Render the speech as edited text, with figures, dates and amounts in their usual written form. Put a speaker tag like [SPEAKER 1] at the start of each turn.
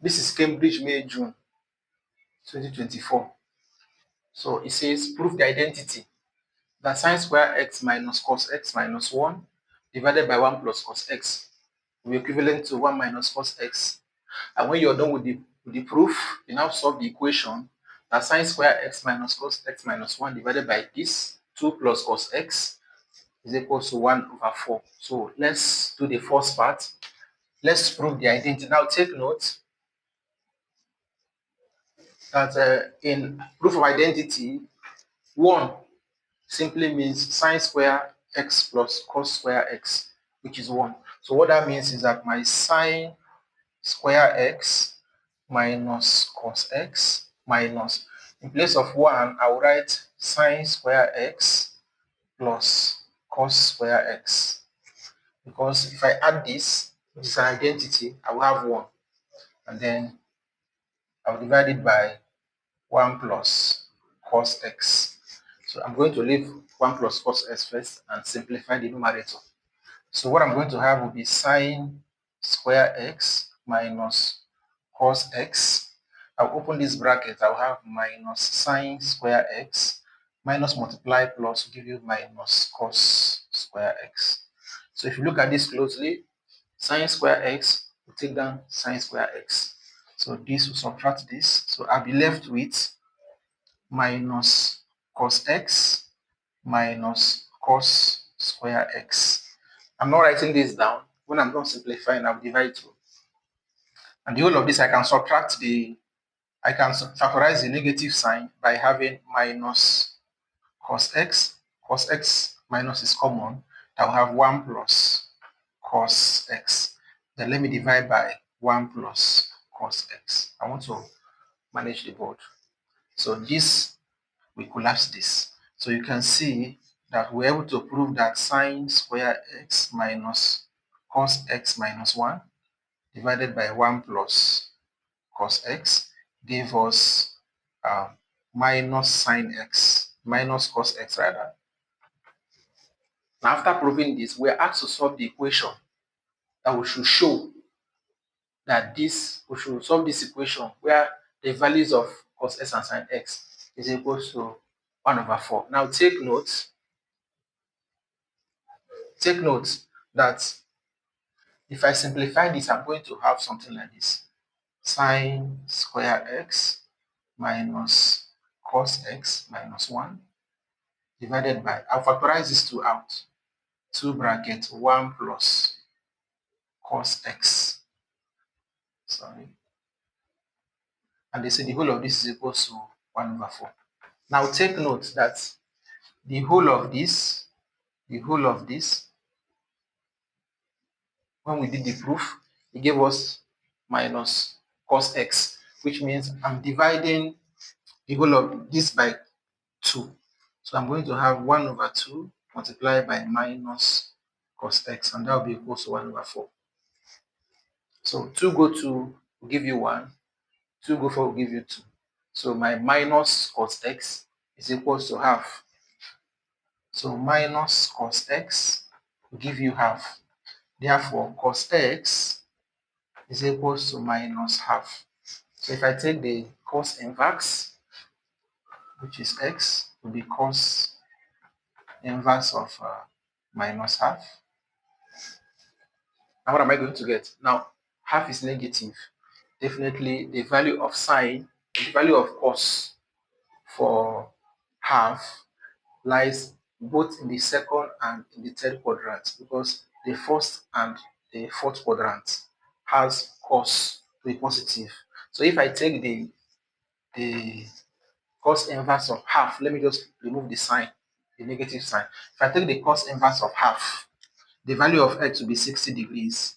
[SPEAKER 1] This is Cambridge, May, June 2024. So it says prove the identity that sine square x minus cos x minus 1 divided by 1 plus cos x will be equivalent to 1 minus cos x. And when you're done with the proof, you now solve the equation that sine square x minus cos x minus 1 divided by this 2 plus cos x is equal to 1 over 4. So let's do the first part. Let's prove the identity. Now take note that in proof of identity, 1 simply means sine square x plus cos square x, which is 1. So what that means is that my sine square x minus cos x minus, in place of 1, I will write sine square x plus cos square x. Because if I add this, which is an identity, I will have 1. And then I will divide it by 1 plus cos x. So I'm going to leave 1 plus cos x first and simplify the numerator. So what I'm going to have will be sine square x minus cos x. I'll open this bracket. I'll have minus sine square x minus multiply plus will give you minus cos square x. So if you look at this closely, sine square x will take down sine square x. So this will subtract this. So I'll be left with minus cos x minus cos square x. I'm not writing this down. When I'm done simplifying, I'll divide through. And the whole of this, I can factorize the negative sign by having minus cos x. Cos x minus is common. I'll have 1 plus cos x. Then let me divide by 1 plus cos x. I want to manage the board. So this, we collapse this. So you can see that we're able to prove that sine square x minus cos x minus 1 divided by 1 plus cos x gave us minus sine x, minus cos x rather. Now after proving this, we're asked to solve the equation that we should show that we should solve this equation where the values of cos x and sine x is equal to 1 over 4. Now take note that if I simplify this, I'm going to have something like this. Sine square x minus cos x minus 1 divided by, I'll factorize this 2 out. 2 bracket 1 plus cos x. Sorry. And they say the whole of this is equal to 1 over 4. Now take note that the whole of this, when we did the proof, it gave us minus cos x, which means I'm dividing the whole of this by 2. So I'm going to have 1 over 2 multiplied by minus cos x, and that will be equal to 1 over 4. So 2 go 2 will give you 1, 2 go 4 will give you 2. So my minus cos x is equal to half. So minus cos x will give you half. Therefore, cos x is equal to minus half. So if I take the cos inverse, which is x, will be cos inverse of minus half. Now what am I going to get? Now, half is negative. Definitely the value of sine, the value of cos for half lies both in the second and in the third quadrant, because the first and the fourth quadrant has cos to be positive. So if I take the cos inverse of half, let me just remove the sign, the negative sign. If I take the cos inverse of half, the value of x will be 60 degrees.